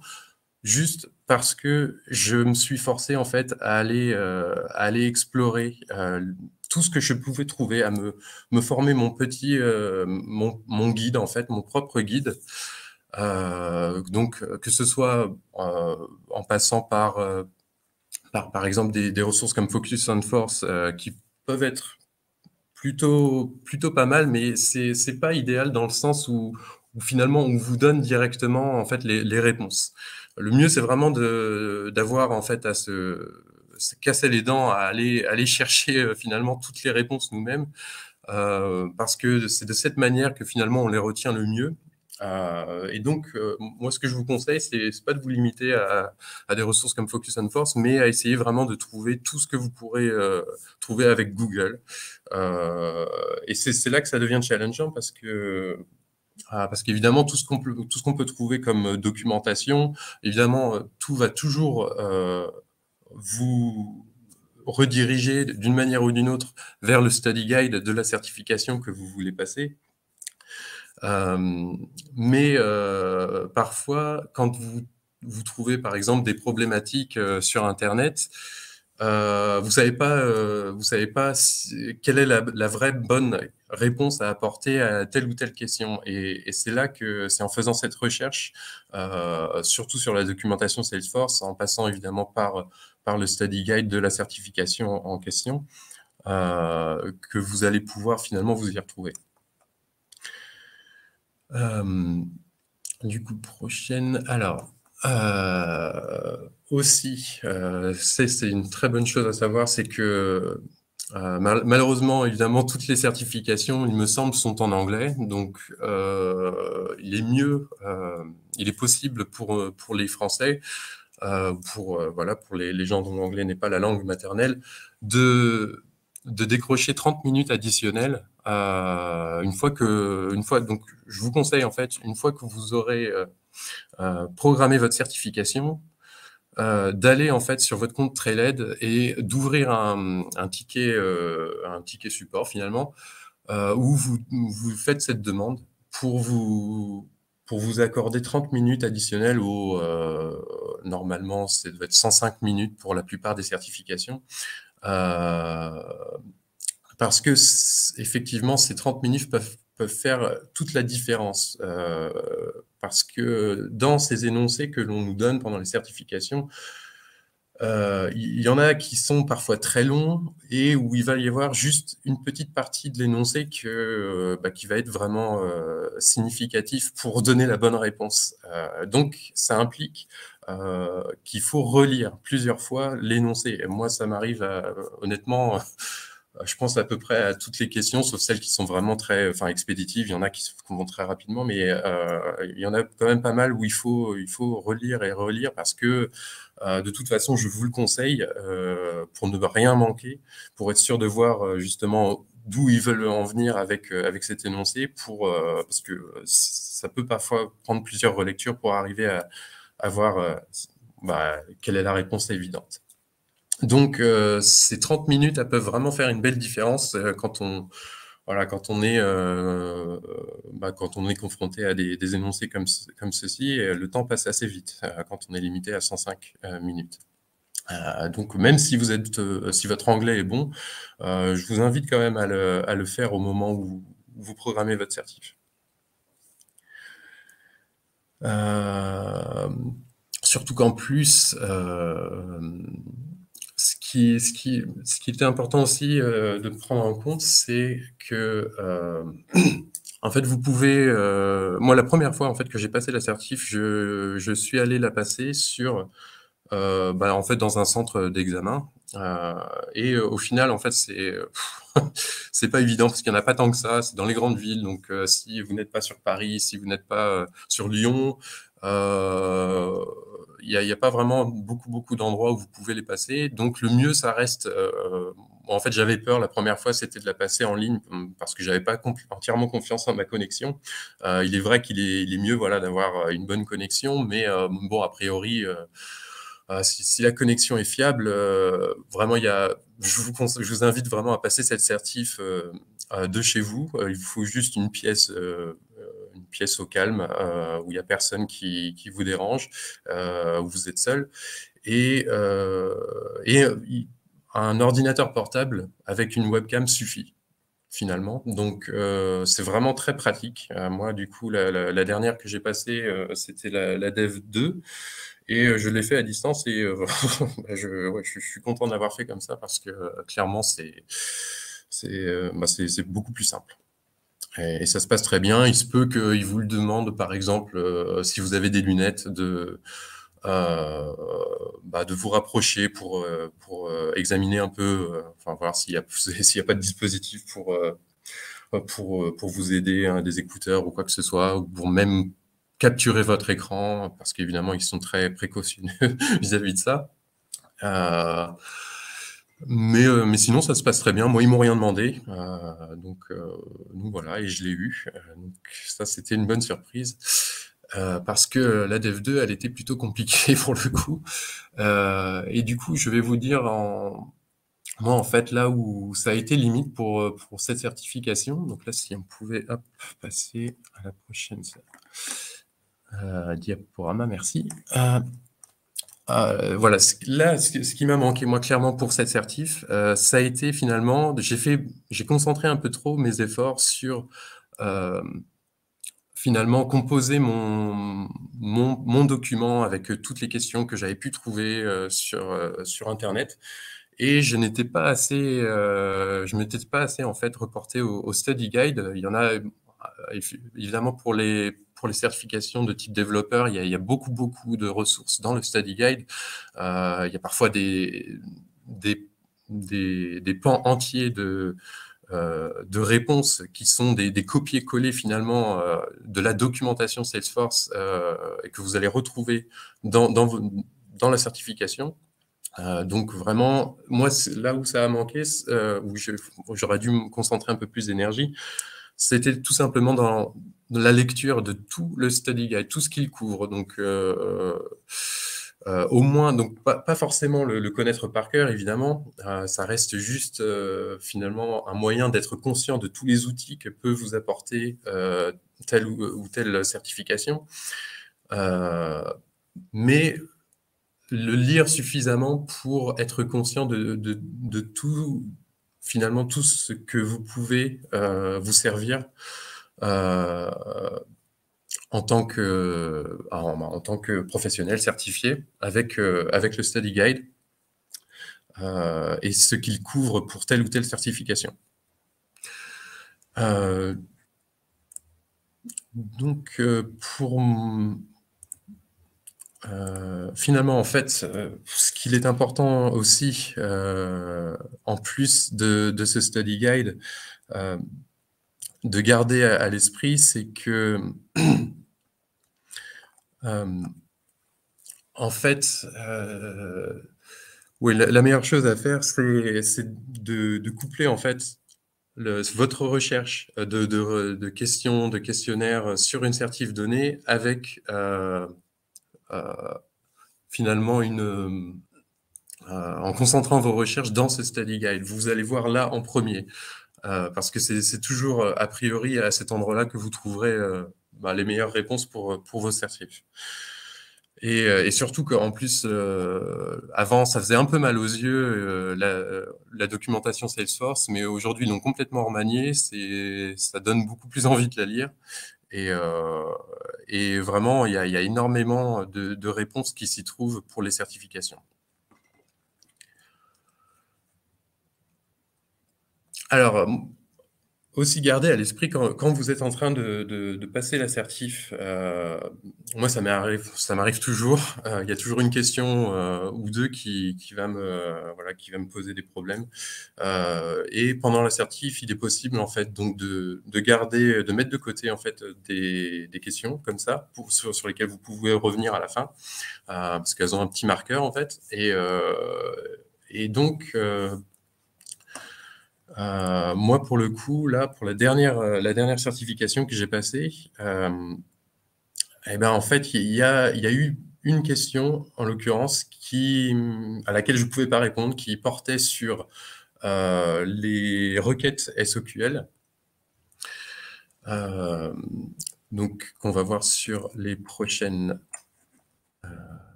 Juste parce que je me suis forcé en fait à aller explorer tout ce que je pouvais trouver, à me former mon guide en fait, mon propre guide, Donc, que ce soit en passant par exemple des ressources comme Focus on Force qui peuvent être plutôt pas mal, mais c'est pas idéal dans le sens où finalement on vous donne directement en fait les réponses. Le mieux c'est vraiment d'avoir en fait à se casser les dents, à aller chercher finalement toutes les réponses nous-mêmes, parce que c'est de cette manière que finalement on les retient le mieux. Et donc, moi, ce que je vous conseille, c'est pas de vous limiter à des ressources comme Focus on Force, mais à essayer vraiment de trouver tout ce que vous pourrez trouver avec Google. Et c'est là que ça devient challengeant parce qu'évidemment, tout ce qu'on peut trouver comme documentation, évidemment, tout va toujours vous rediriger d'une manière ou d'une autre vers le study guide de la certification que vous voulez passer. Mais parfois, quand vous trouvez par exemple des problématiques sur Internet, vous savez pas quelle est la vraie bonne réponse à apporter à telle ou telle question. Et c'est là que c'est en faisant cette recherche, surtout sur la documentation Salesforce, en passant évidemment par le study guide de la certification en question, que vous allez pouvoir finalement vous y retrouver. Du coup, prochaine. Alors, aussi, c'est une très bonne chose à savoir, c'est que malheureusement, évidemment, toutes les certifications, il me semble, sont en anglais. Donc, il est mieux, il est possible pour les Français, voilà, pour les gens dont l'anglais n'est pas la langue maternelle, de décrocher 30 minutes additionnelles donc je vous conseille en fait, une fois que vous aurez programmé votre certification, d'aller en fait sur votre compte Trailhead et d'ouvrir un ticket support finalement, où vous faites cette demande pour vous accorder 30 minutes additionnelles normalement, ça doit être 105 minutes pour la plupart des certifications. Parce que effectivement, ces 30 minutes peuvent faire toute la différence. Parce que dans ces énoncés que l'on nous donne pendant les certifications, il y en a qui sont parfois très longs et où il va y avoir juste une petite partie de l'énoncé qui va être vraiment significatif pour donner la bonne réponse. Donc, ça implique qu'il faut relire plusieurs fois l'énoncé. Et moi, ça m'arrive honnêtement... Je pense à peu près à toutes les questions, sauf celles qui sont vraiment très expéditives. Il y en a qui vont très rapidement, mais il y en a quand même pas mal où il faut relire et relire parce que de toute façon, je vous le conseille pour ne rien manquer, pour être sûr de voir justement d'où ils veulent en venir avec cet énoncé, parce que ça peut parfois prendre plusieurs relectures pour arriver à voir quelle est la réponse évidente. Donc, ces 30 minutes, elles peuvent vraiment faire une belle différence quand on est confronté à des énoncés comme ceci. Et le temps passe assez vite quand on est limité à 105 minutes. Donc, même si si votre anglais est bon, je vous invite quand même à le faire au moment où vous programmez votre certif. Surtout qu'en plus, ce qui était important aussi de prendre en compte, c'est que en fait, vous pouvez. Moi, la première fois en fait que j'ai passé la certif, je suis allé la passer sur en fait dans un centre d'examen. Et au final, en fait, c'est pas évident parce qu'il n'y en a pas tant que ça. C'est dans les grandes villes. Donc, si vous n'êtes pas sur Paris, si vous n'êtes pas sur Lyon, il y a pas vraiment beaucoup d'endroits où vous pouvez les passer. Donc, le mieux, ça reste. En fait, j'avais peur la première fois, c'était de la passer en ligne parce que j'avais pas entièrement confiance en ma connexion. Il est vrai qu'il est mieux, voilà, d'avoir une bonne connexion, mais bon, a priori. Si la connexion est fiable, vraiment, je vous invite vraiment à passer cette certif de chez vous. Il faut juste une pièce au calme où il n'y a personne qui vous dérange, où vous êtes seul. Et un ordinateur portable avec une webcam suffit. finalement. Donc, c'est vraiment très pratique. Moi, du coup, la dernière que j'ai passée, c'était la Dev 2. Et je l'ai fait à distance et bah, je suis content de l'avoir fait comme ça parce que clairement, c'est beaucoup plus simple. Et ça se passe très bien. Il se peut qu'ils vous le demandent, par exemple, si vous avez des lunettes, de vous rapprocher pour examiner un peu, enfin voir s'il y a, s'il y a pas de dispositif pour vous aider, hein, des écouteurs ou quoi que ce soit, ou pour même capturer votre écran, parce qu'évidemment, ils sont très précautionneux vis-à-vis de ça. Mais sinon, ça se passe très bien. Moi, ils m'ont rien demandé. Donc voilà, et je l'ai eu. Donc ça, c'était une bonne surprise. Parce que la Dev 2, elle était plutôt compliquée pour le coup. Et du coup, je vais vous dire moi, en fait, là où ça a été limite pour cette certification, donc là, si on pouvait passer à la prochaine diaporama, merci. Voilà, là, ce qui m'a manqué, moi, clairement, pour cette certif, ça a été finalement, j'ai concentré un peu trop mes efforts sur finalement composer mon document avec toutes les questions que j'avais pu trouver sur Internet. Et je n'étais pas assez, je m'étais pas assez en fait reporté au study guide. Il y en a évidemment pour les certifications de type développeur, il y a beaucoup de ressources dans le study guide. Il y a parfois des pans entiers de réponses qui sont des copier-coller finalement de la documentation Salesforce et que vous allez retrouver dans la certification. Donc vraiment, moi, là où ça a manqué, où j'aurais dû me concentrer un peu plus d'énergie, c'était tout simplement dans la lecture de tout le study guide, tout ce qu'il couvre. Donc, au moins, donc pas forcément le connaître par cœur, évidemment. Ça reste juste finalement un moyen d'être conscient de tous les outils que peut vous apporter telle ou telle certification. Mais le lire suffisamment pour être conscient de tout, finalement, tout ce que vous pouvez vous servir en tant que professionnel certifié avec le study guide et ce qu'il couvre pour telle ou telle certification. Donc, finalement, en fait, ce qu'il est important aussi, en plus de ce study guide, de garder à l'esprit, c'est que, en fait, oui, la meilleure chose à faire, c'est de coupler, en fait, votre recherche de questions, de questionnaires sur une certif donnée avec finalement en concentrant vos recherches dans ce study guide. Vous allez voir là en premier, parce que c'est toujours a priori à cet endroit-là que vous trouverez les meilleures réponses pour vos certifs. Et surtout qu'en plus, avant, ça faisait un peu mal aux yeux, la documentation Salesforce, mais aujourd'hui, ils l'ont complètement remaniée, ça donne beaucoup plus envie de la lire. Et vraiment, il y a énormément de réponses qui s'y trouvent pour les certifications. Alors, aussi garder à l'esprit quand vous êtes en train de passer l'assertif, moi ça m'arrive toujours, il y a toujours une question ou deux qui va me poser des problèmes. Et pendant l'assertif, il est possible en fait donc de garder, de mettre de côté en fait des questions comme ça sur lesquelles vous pouvez revenir à la fin, parce qu'elles ont un petit marqueur en fait. Et donc moi, pour le coup, là, pour la dernière certification que j'ai passée, en fait, il y a eu une question, en l'occurrence, à laquelle je ne pouvais pas répondre, qui portait sur les requêtes SOQL. Donc, qu'on va voir sur les prochaines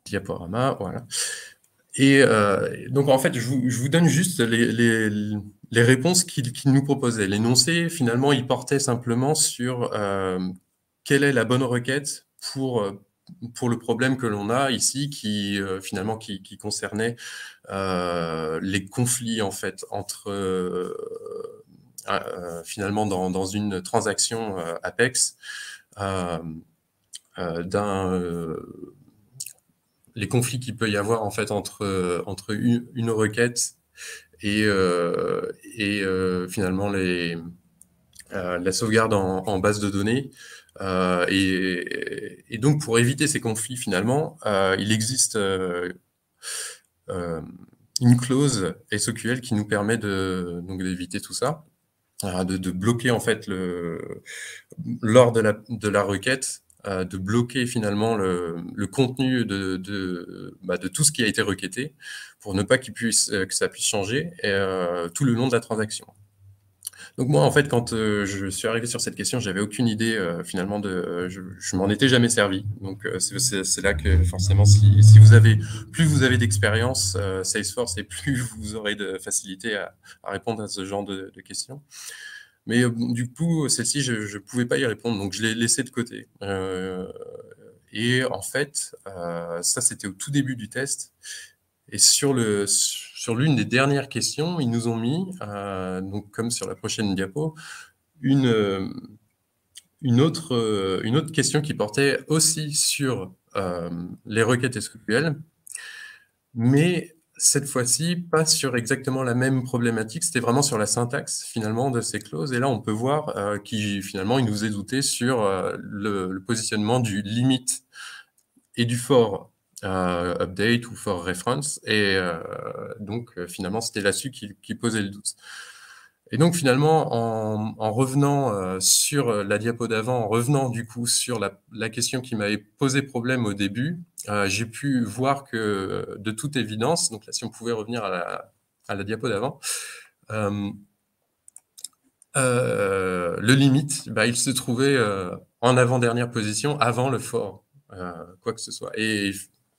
diaporamas. Voilà. Et donc, en fait, je vous donne juste les réponses qu'il nous proposait. L'énoncé, finalement, il portait simplement sur quelle est la bonne requête pour le problème que l'on a ici, qui finalement qui concernait les conflits en fait entre finalement dans une transaction Apex les conflits qu'il peut y avoir en fait entre une requête et finalement la sauvegarde en base de données. Et donc, pour éviter ces conflits, finalement, il existe une clause SOQL qui nous permet donc d'éviter tout ça, de bloquer en fait lors de la requête, de bloquer finalement le contenu de tout ce qui a été requêté pour ne pas que ça puisse changer tout le long de la transaction. Donc moi, en fait, quand je suis arrivé sur cette question, j'avais aucune idée finalement je m'en étais jamais servi. Donc c'est là que forcément, si vous avez plus vous avez d'expérience Salesforce, et plus vous aurez de facilité à répondre à ce genre de questions. Mais du coup, celle-ci, je ne pouvais pas y répondre, donc je l'ai laissée de côté. Et en fait, ça, c'était au tout début du test. Et sur l'une des dernières questions, ils nous ont mis, donc comme sur la prochaine diapo, une autre question qui portait aussi sur les requêtes SQL, mais cette fois-ci, pas sur exactement la même problématique, c'était vraiment sur la syntaxe finalement de ces clauses. Et là, on peut voir finalement, il nous est douté sur le positionnement du limit et du for update ou for reference. Et donc, finalement, c'était là-dessus qui posait le doute. Et donc, finalement, en revenant sur la diapo d'avant, en revenant du coup sur la question qui m'avait posé problème au début, j'ai pu voir que, de toute évidence, donc là, si on pouvait revenir à la diapo d'avant, le limite, il se trouvait en avant-dernière position, avant le for, quoi que ce soit. Et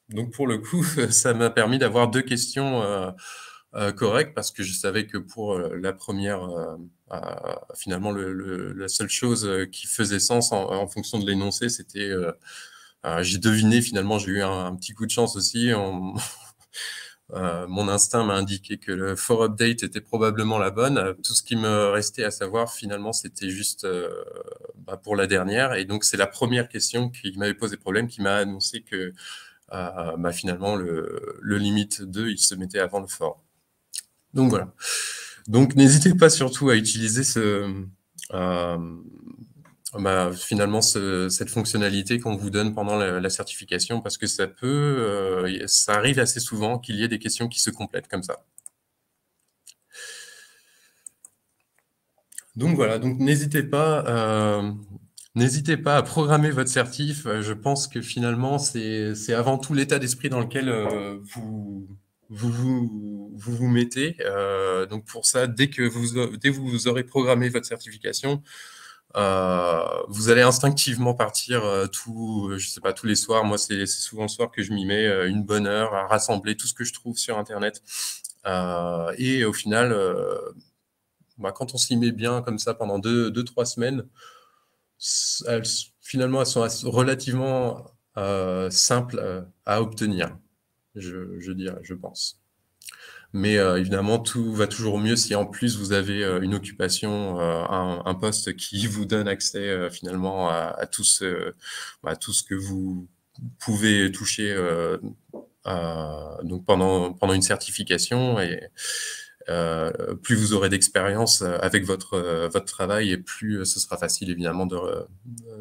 donc, pour le coup, ça m'a permis d'avoir deux questions correctes, parce que je savais que pour la première, finalement, la seule chose qui faisait sens en fonction de l'énoncé, c'était... j'ai deviné, finalement, j'ai eu un petit coup de chance aussi. Mon instinct m'a indiqué que le for update était probablement la bonne. Tout ce qui me restait à savoir, finalement, c'était juste pour la dernière. Et donc, c'est la première question qui m'avait posé problème, qui m'a annoncé que finalement, le limit 2, il se mettait avant le for. Donc, voilà. Donc, n'hésitez pas surtout à utiliser finalement cette fonctionnalité qu'on vous donne pendant la certification, parce que ça arrive assez souvent qu'il y ait des questions qui se complètent comme ça. Donc voilà, donc n'hésitez pas à programmer votre certif. Je pense que finalement, c'est avant tout l'état d'esprit dans lequel vous mettez. Donc pour ça, dès que vous aurez programmé votre certification, vous allez instinctivement partir je sais pas, tous les soirs. Moi, c'est souvent le soir que je m'y mets une bonne heure à rassembler tout ce que je trouve sur Internet. Et au final, quand on s'y met bien comme ça pendant 2-3 semaines, finalement, elles sont relativement simples à obtenir, je dirais, je pense. Mais évidemment, tout va toujours mieux si en plus vous avez une occupation, un poste qui vous donne accès finalement à tout ce que vous pouvez toucher donc pendant une certification. Et plus vous aurez d'expérience avec votre travail, et plus ce sera facile évidemment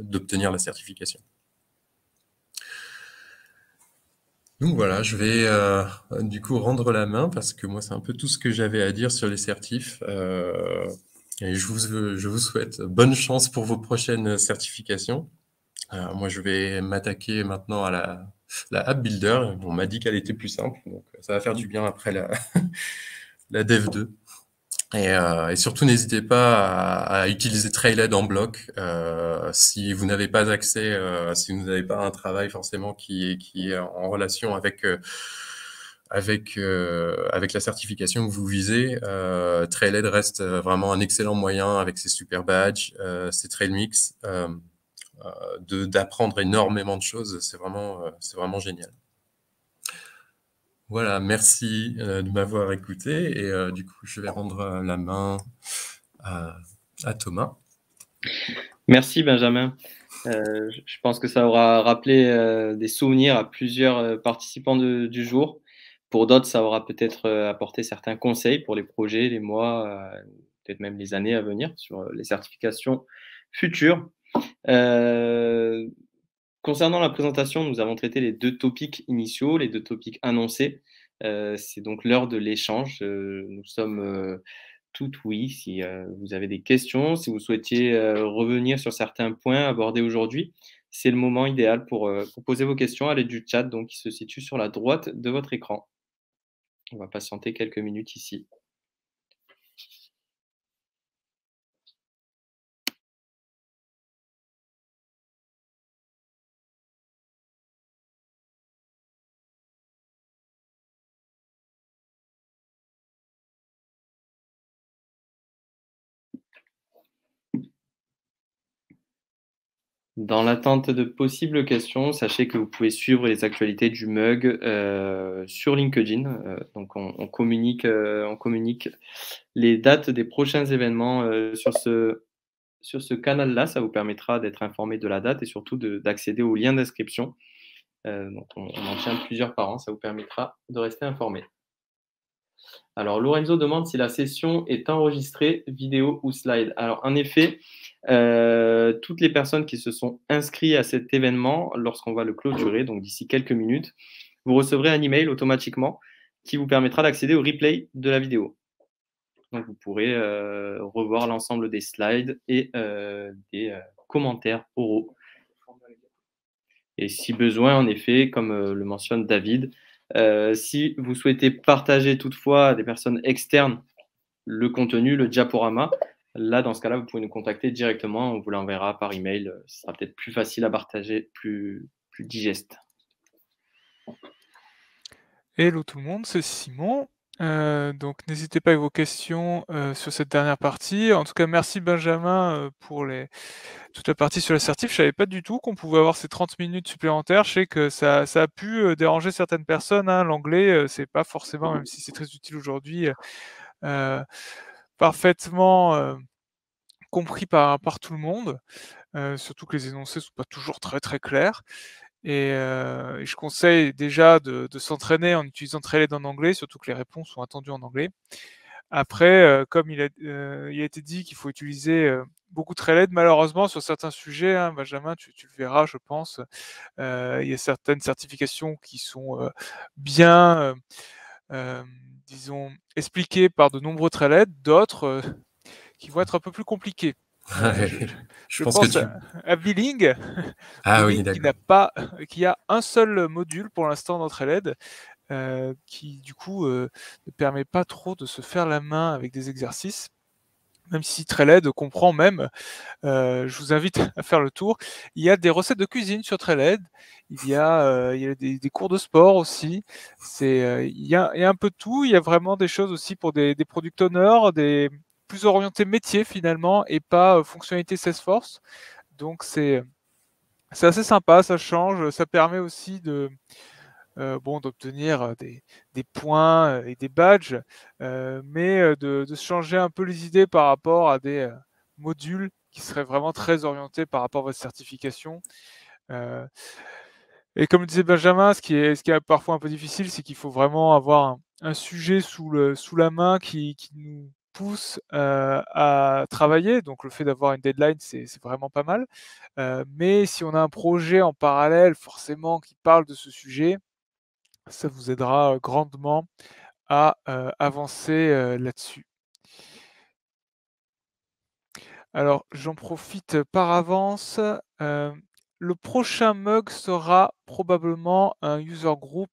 d'obtenir la certification. Donc voilà, je vais du coup rendre la main, parce que moi c'est un peu tout ce que j'avais à dire sur les certifs. Et je vous souhaite bonne chance pour vos prochaines certifications. Moi je vais m'attaquer maintenant à la App Builder. On m'a dit qu'elle était plus simple, donc ça va faire du bien après la Dev 2. Et surtout, n'hésitez pas à utiliser Trailhead en bloc si vous n'avez pas accès, si vous n'avez pas un travail forcément qui est en relation avec avec la certification que vous visez, Trailhead reste vraiment un excellent moyen avec ses super badges, ses trail mix, d'apprendre énormément de choses. C'est vraiment génial. Voilà, merci de m'avoir écouté et du coup, je vais rendre la main à Thomas. Merci Benjamin. Je pense que ça aura rappelé des souvenirs à plusieurs participants du jour. Pour d'autres, ça aura peut-être apporté certains conseils pour les projets, les mois, peut-être même les années à venir sur les certifications futures. Concernant la présentation, nous avons traité les 2 topics initiaux, les 2 topics annoncés. C'est donc l'heure de l'échange. Nous sommes tout oui si vous avez des questions, si vous souhaitiez revenir sur certains points abordés aujourd'hui. C'est le moment idéal pour poser vos questions à l'aide du chat donc, qui se situe sur la droite de votre écran. On va patienter quelques minutes ici. Dans l'attente de possibles questions, sachez que vous pouvez suivre les actualités du MUG sur LinkedIn. Donc on communique les dates des prochains événements sur ce canal-là. Ça vous permettra d'être informé de la date et surtout d'accéder aux liens d'inscription. Donc on en tient plusieurs par an. Ça vous permettra de rester informé. Alors Lorenzo demande si la session est enregistrée, vidéo ou slide. Alors en effet, toutes les personnes qui se sont inscrites à cet événement, lorsqu'on va le clôturer, donc d'ici quelques minutes, vous recevrez un email automatiquement qui vous permettra d'accéder au replay de la vidéo. Donc vous pourrez revoir l'ensemble des slides et des commentaires oraux. Et si besoin, en effet, comme le mentionne David, si vous souhaitez partager toutefois à des personnes externes le contenu, le diaporama, là, dans ce cas-là, vous pouvez nous contacter directement. On vous l'enverra par email. Ce sera peut-être plus facile à partager, plus digeste. Hello tout le monde, c'est Simon. Donc n'hésitez pas avec vos questions sur cette dernière partie. En tout cas, merci Benjamin pour toute la partie sur l'assertif. Je savais pas du tout qu'on pouvait avoir ces 30 minutes supplémentaires. Je sais que ça a pu déranger certaines personnes, hein. L'anglais, c'est pas forcément, même si c'est très utile aujourd'hui, parfaitement compris par tout le monde. Surtout que les énoncés sont pas toujours très très clairs. Et je conseille déjà de s'entraîner en utilisant Trailhead en anglais, surtout que les réponses sont attendues en anglais. Après, comme il a été dit qu'il faut utiliser beaucoup Trailhead, malheureusement sur certains sujets, hein, Benjamin, tu le verras, je pense, il y a certaines certifications qui sont bien, disons, expliquées par de nombreux Trailhead, d'autres qui vont être un peu plus compliquées. Je pense à Billing, oui, qui a un seul module pour l'instant dans Trailhead, qui du coup ne permet pas trop de se faire la main avec des exercices, même si Trailhead comprend même. Je vous invite à faire le tour. Il y a des recettes de cuisine sur Trailhead, il y a des cours de sport aussi. Il y a un peu de tout. Il y a vraiment des choses aussi pour des product owners, plus orienté métier finalement et pas fonctionnalité Salesforce. Donc c'est assez sympa, ça change, ça permet aussi d'obtenir des points et des badges, mais de changer un peu les idées par rapport à des modules qui seraient vraiment très orientés par rapport à votre certification. Et comme disait Benjamin, ce qui est parfois un peu difficile, c'est qu'il faut vraiment avoir un sujet sous la main qui nous pousse à travailler. Donc le fait d'avoir une deadline, c'est vraiment pas mal. Mais si on a un projet en parallèle, forcément, qui parle de ce sujet, ça vous aidera grandement à avancer là-dessus. Alors, j'en profite par avance. Le prochain mug sera probablement un user group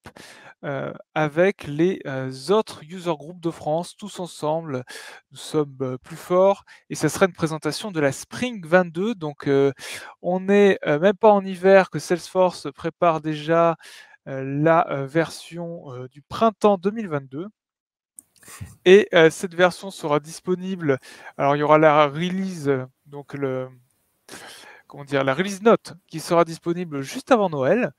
avec les autres user groups de France, tous ensemble. Nous sommes plus forts et ça sera une présentation de la Spring 22. Donc, on n'est même pas en hiver que Salesforce prépare déjà la version du printemps 2022. Et cette version sera disponible. Alors, il y aura la release, donc la release note qui sera disponible juste avant Noël.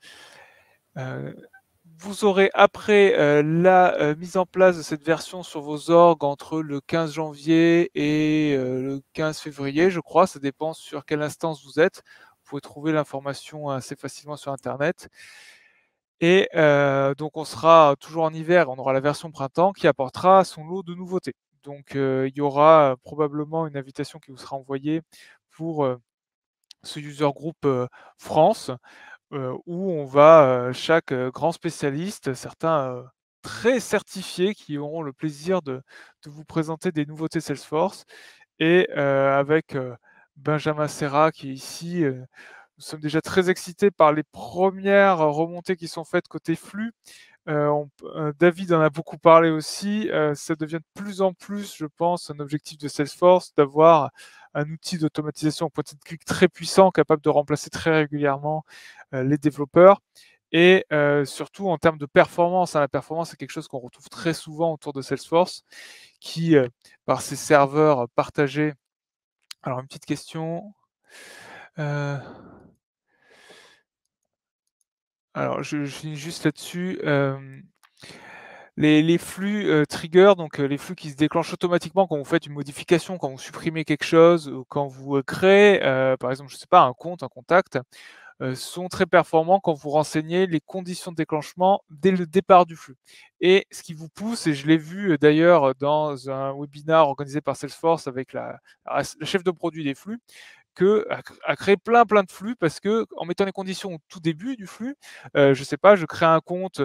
Vous aurez après la mise en place de cette version sur vos orgues entre le 15 janvier et le 15 février, je crois. Ça dépend sur quelle instance vous êtes. Vous pouvez trouver l'information assez facilement sur Internet. Et donc on sera toujours en hiver, on aura la version printemps qui apportera son lot de nouveautés. Donc il y aura probablement une invitation qui vous sera envoyée pour ce user group France, où on va chaque grand spécialiste, certains très certifiés qui auront le plaisir de vous présenter des nouveautés Salesforce, et avec Benjamin Serra qui est ici. Nous sommes déjà très excités par les premières remontées qui sont faites côté flux. David en a beaucoup parlé aussi. Ça devient de plus en plus, je pense, un objectif de Salesforce d'avoir un outil d'automatisation au point de clic très puissant, capable de remplacer très régulièrement les développeurs. Et surtout en termes de performance, la performance est quelque chose qu'on retrouve très souvent autour de Salesforce, qui, par ses serveurs partagés. Alors, une petite question. Alors, je finis juste là-dessus. Les flux trigger, donc les flux qui se déclenchent automatiquement quand vous faites une modification, quand vous supprimez quelque chose, ou quand vous créez, par exemple, je ne sais pas, un compte, un contact, sont très performants quand vous renseignez les conditions de déclenchement dès le départ du flux. Et ce qui vous pousse, et je l'ai vu d'ailleurs dans un webinar organisé par Salesforce avec la chef de produit des flux, à créer plein de flux, parce que en mettant les conditions au tout début du flux, je sais pas, je crée un compte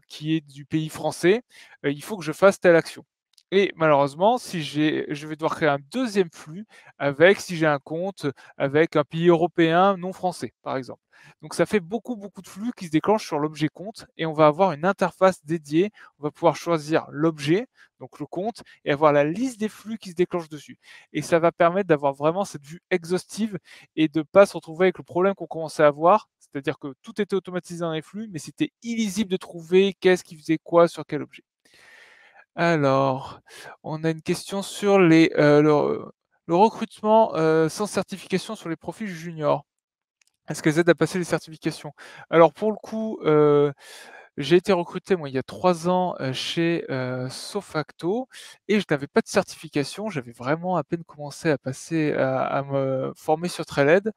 qui est du pays français, il faut que je fasse telle action. Et malheureusement, je vais devoir créer un deuxième flux si j'ai un compte avec un pays européen non français, par exemple. Donc ça fait beaucoup de flux qui se déclenchent sur l'objet compte, et on va avoir une interface dédiée. On va pouvoir choisir l'objet, donc le compte, et avoir la liste des flux qui se déclenchent dessus. Et ça va permettre d'avoir vraiment cette vue exhaustive et de ne pas se retrouver avec le problème qu'on commençait à avoir, c'est-à-dire que tout était automatisé dans les flux, mais c'était illisible de trouver qu'est-ce qui faisait quoi sur quel objet. Alors, on a une question sur le recrutement sans certification sur les profils juniors. Est-ce qu'elles aident à passer les certifications? Alors pour le coup, j'ai été recruté, moi, il y a 3 ans chez Sofacto, et je n'avais pas de certification. J'avais vraiment à peine commencé à me former sur Trailhead.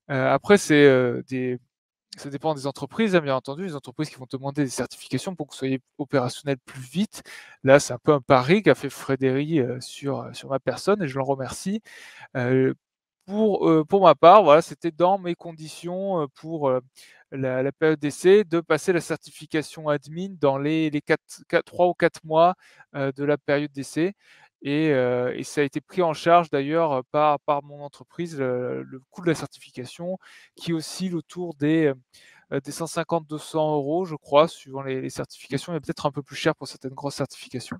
Après, ça dépend des entreprises, hein, bien entendu. Les entreprises qui vont te demander des certifications pour que vous soyez opérationnel plus vite. Là, c'est un peu un pari qu'a fait Frédéric sur ma personne, et je l'en remercie. Pour ma part, voilà, c'était dans mes conditions pour la période d'essai, de passer la certification admin dans les 3 ou 4 mois de la période d'essai. Et ça a été pris en charge d'ailleurs par mon entreprise, le coût de la certification, qui oscille autour des 150-200 €, je crois, suivant les certifications, et peut-être un peu plus cher pour certaines grosses certifications.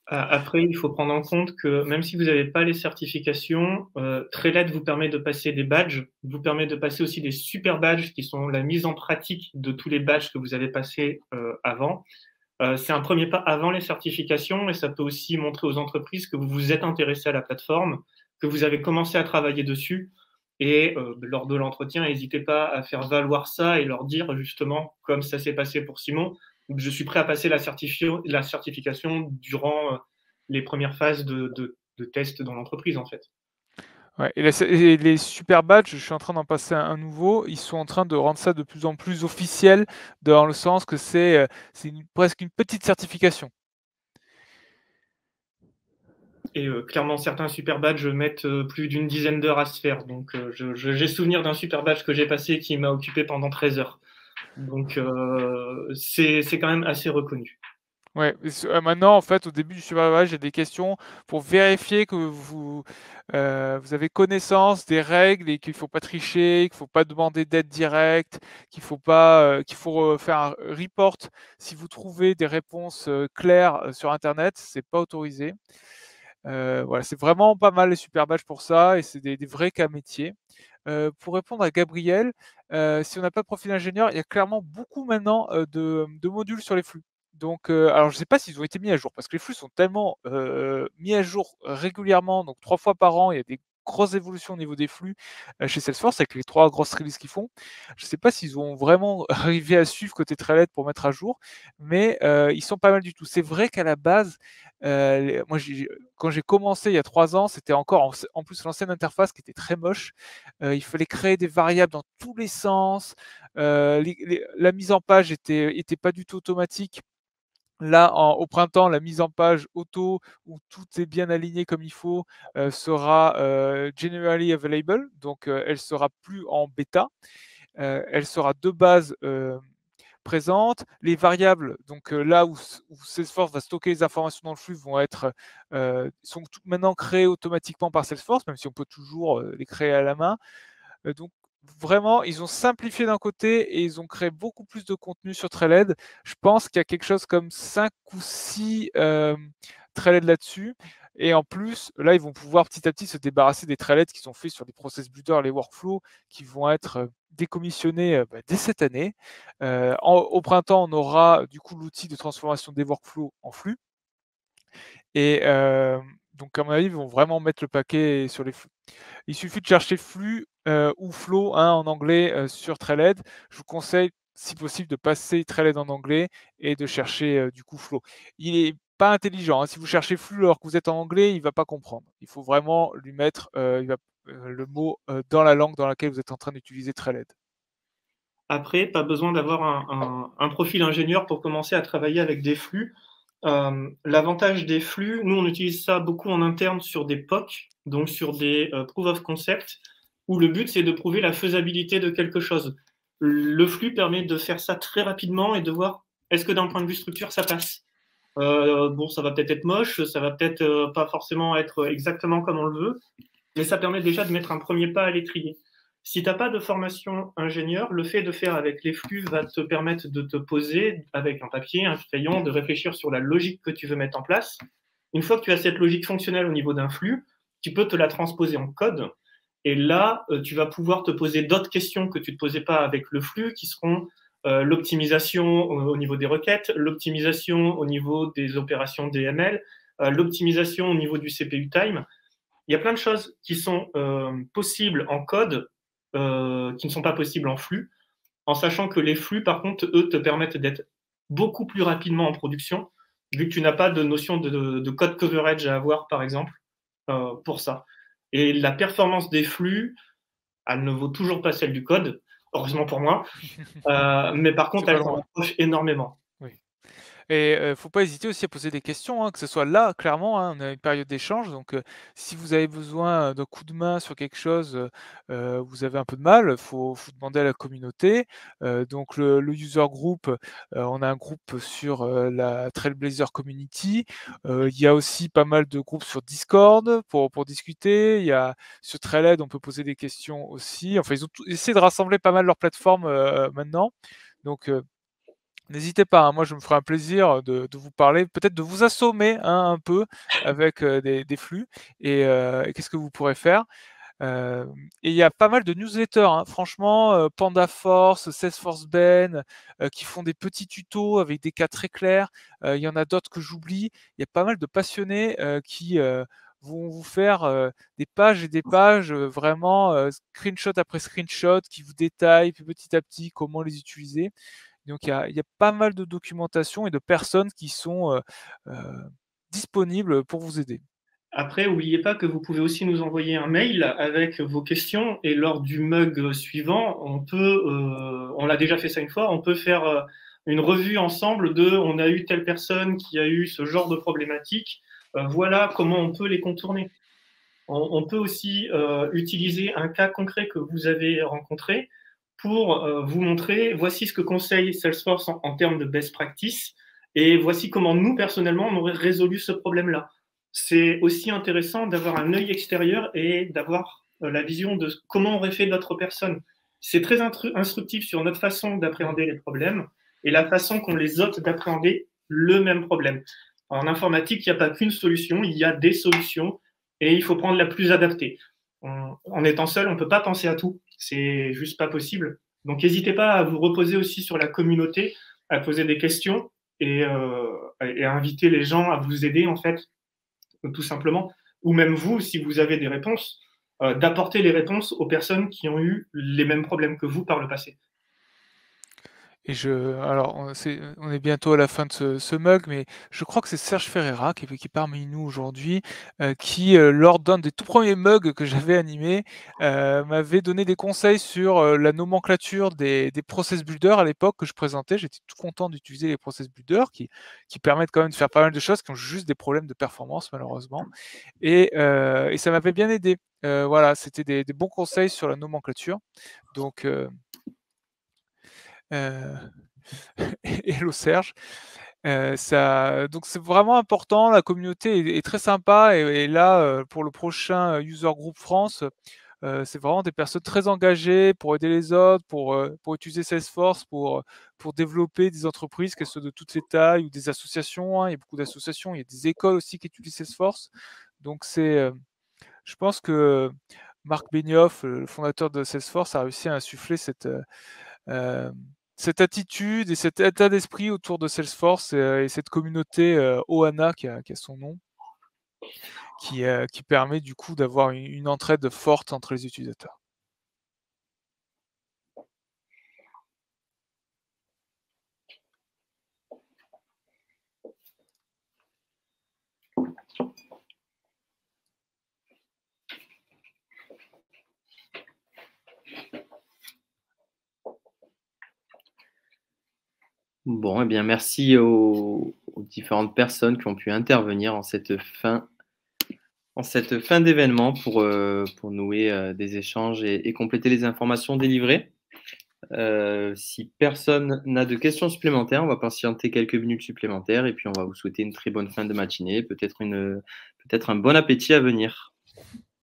Après, il faut prendre en compte que même si vous n'avez pas les certifications, Trailhead vous permet de passer des badges, vous permet de passer aussi des super badges qui sont la mise en pratique de tous les badges que vous avez passés avant. C'est un premier pas avant les certifications, et ça peut aussi montrer aux entreprises que vous vous êtes intéressé à la plateforme, que vous avez commencé à travailler dessus. Et lors de l'entretien, n'hésitez pas à faire valoir ça et leur dire justement, comme ça s'est passé pour Simon, je suis prêt à passer la certification durant les premières phases de test dans l'entreprise, en fait. Ouais, et les super badges, je suis en train d'en passer un nouveau. Ils sont en train de rendre ça de plus en plus officiel, dans le sens que c'est presque une petite certification. Et clairement, certains super badges mettent plus d'une dizaine d'heures à se faire. Donc, j'ai souvenir d'un super badge que j'ai passé qui m'a occupé pendant 13 heures. Donc, c'est quand même assez reconnu. Ouais, maintenant, en fait, au début du super badge, j'ai des questions pour vérifier que vous avez connaissance des règles, et qu'il ne faut pas tricher, qu'il ne faut pas demander d'aide directe, qu'il faut faire un report si vous trouvez des réponses claires sur Internet. C'est pas autorisé. Voilà, c'est vraiment pas mal les super badges pour ça, et c'est des vrais cas métiers. Pour répondre à Gabriel, si on n'a pas de profil ingénieur, il y a clairement beaucoup maintenant de modules sur les flux. Donc, alors je ne sais pas s'ils ont été mis à jour, parce que les flux sont tellement mis à jour régulièrement, donc 3 fois par an, il y a des grosses évolutions au niveau des flux chez Salesforce avec les 3 grosses releases qu'ils font. Je ne sais pas s'ils ont vraiment arrivé à suivre côté Trailhead pour mettre à jour, mais ils sont pas mal du tout. C'est vrai qu'à la base, moi quand j'ai commencé il y a 3 ans, c'était encore en plus l'ancienne interface qui était très moche. Il fallait créer des variables dans tous les sens. La mise en page était pas du tout automatique. Là, au printemps, la mise en page auto, où tout est bien aligné comme il faut, sera generally available, donc elle sera plus en bêta. Elle sera de base présente. Les variables, donc là où Salesforce va stocker les informations dans le flux, sont maintenant créées automatiquement par Salesforce, même si on peut toujours les créer à la main. Donc vraiment, ils ont simplifié d'un côté et ils ont créé beaucoup plus de contenu sur Trailhead. Je pense qu'il y a quelque chose comme 5 ou 6 Trailhead là-dessus. Et en plus, là, ils vont pouvoir petit à petit se débarrasser des Trailhead qui sont faits sur les process builders, les workflows, qui vont être décommissionnés dès cette année. Au printemps, on aura du coup l'outil de transformation des workflows en flux. Et donc, à mon avis, ils vont vraiment mettre le paquet sur les flux. Il suffit de chercher flux ou flow en anglais sur Trailhead. Je vous conseille, si possible, de passer Trailhead en anglais et de chercher du coup flow. Il n'est pas intelligent. Si vous cherchez flux alors que vous êtes en anglais, il ne va pas comprendre. Il faut vraiment lui mettre le mot dans la langue dans laquelle vous êtes en train d'utiliser Trailhead. Après, pas besoin d'avoir un profil ingénieur pour commencer à travailler avec des flux. L'avantage des flux, nous on utilise ça beaucoup en interne sur des POC, donc sur des proof of concept, où le but c'est de prouver la faisabilité de quelque chose. Le flux permet de faire ça très rapidement et de voir est-ce que d'un point de vue structure ça passe. Bon, ça va peut-être être moche, ça va peut-être pas forcément être exactement comme on le veut, mais ça permet déjà de mettre un premier pas à l'étrier. Si tu n'as pas de formation ingénieur, le fait de faire avec les flux va te permettre de te poser avec un papier, un crayon, de réfléchir sur la logique que tu veux mettre en place. Une fois que tu as cette logique fonctionnelle au niveau d'un flux, tu peux te la transposer en code. Et là, tu vas pouvoir te poser d'autres questions que tu ne te posais pas avec le flux, qui seront l'optimisation au niveau des requêtes, l'optimisation au niveau des opérations DML, l'optimisation au niveau du CPU time. Il y a plein de choses qui sont possibles en code, qui ne sont pas possibles en flux, en sachant que les flux, par contre, eux, te permettent d'être beaucoup plus rapidement en production, vu que tu n'as pas de notion de code coverage à avoir, par exemple, pour ça. Et la performance des flux, elle ne vaut toujours pas celle du code, heureusement pour moi, mais par contre, elle s'en rapproche énormément. Oui. Et il ne faut pas hésiter aussi à poser des questions, que ce soit là, clairement, on a une période d'échange, donc si vous avez besoin d'un coup de main sur quelque chose, vous avez un peu de mal, il faut demander à la communauté. Donc le user group, on a un groupe sur la Trailblazer Community. Il y a aussi pas mal de groupes sur Discord pour discuter. Il y a sur Trailhead, on peut poser des questions aussi. Enfin, ils ont essayé de rassembler pas mal leur plateforme maintenant. Donc n'hésitez pas, moi je me ferai un plaisir de vous parler, peut-être de vous assommer un peu avec des flux et qu'est-ce que vous pourrez faire. Et il y a pas mal de newsletters, franchement, Panda Force, Salesforce Ben, qui font des petits tutos avec des cas très clairs. Il y en a d'autres que j'oublie. Il y a pas mal de passionnés qui vont vous faire des pages et des pages, vraiment screenshot après screenshot, qui vous détaillent petit à petit comment les utiliser. Donc il y a pas mal de documentation et de personnes qui sont disponibles pour vous aider. Après, n'oubliez pas que vous pouvez aussi nous envoyer un mail avec vos questions et lors du mug suivant, on l'a déjà fait ça une fois, on peut faire une revue ensemble on a eu telle personne qui a eu ce genre de problématique, voilà comment on peut les contourner. On peut aussi utiliser un cas concret que vous avez rencontré pour vous montrer, voici ce que conseille Salesforce en termes de best practice et voici comment nous, personnellement, on aurait résolu ce problème-là. C'est aussi intéressant d'avoir un œil extérieur et d'avoir la vision de comment aurait fait d'autres personnes. C'est très instructif sur notre façon d'appréhender les problèmes et la façon qu'ont les autres d'appréhender le même problème. En informatique, il n'y a pas qu'une solution, il y a des solutions et il faut prendre la plus adaptée. En étant seul, on ne peut pas penser à tout. C'est juste pas possible. Donc, n'hésitez pas à vous reposer aussi sur la communauté, à poser des questions et à inviter les gens à vous aider, en fait, tout simplement. Ou même vous, si vous avez des réponses, d'apporter les réponses aux personnes qui ont eu les mêmes problèmes que vous par le passé. Et alors, on est bientôt à la fin de ce mug, mais je crois que c'est Serge Ferreira qui est parmi nous aujourd'hui, qui, lors d'un des tout premiers mugs que j'avais animé, m'avait donné des conseils sur la nomenclature des process builders à l'époque que je présentais. J'étais tout content d'utiliser les process builders qui permettent quand même de faire pas mal de choses, qui ont juste des problèmes de performance malheureusement. Et ça m'avait bien aidé. Voilà, c'était des bons conseils sur la nomenclature. Donc, hello Serge. Donc c'est vraiment important, la communauté est très sympa et là, pour le prochain User Group France, c'est vraiment des personnes très engagées pour aider les autres, pour utiliser Salesforce, pour développer des entreprises, qu'elles soient de toutes les tailles ou des associations, hein. Il y a beaucoup d'associations, il y a des écoles aussi qui utilisent Salesforce. Donc je pense que Marc Benioff, le fondateur de Salesforce, a réussi à insuffler cette attitude et cet état d'esprit autour de Salesforce et cette communauté Ohana qui a son nom, qui permet du coup d'avoir une entraide forte entre les utilisateurs. Bon, eh bien, merci aux différentes personnes qui ont pu intervenir en cette fin d'événement pour nouer des échanges et compléter les informations délivrées. Si personne n'a de questions supplémentaires, on va patienter quelques minutes supplémentaires et puis on va vous souhaiter une très bonne fin de matinée, peut-être un bon appétit à venir.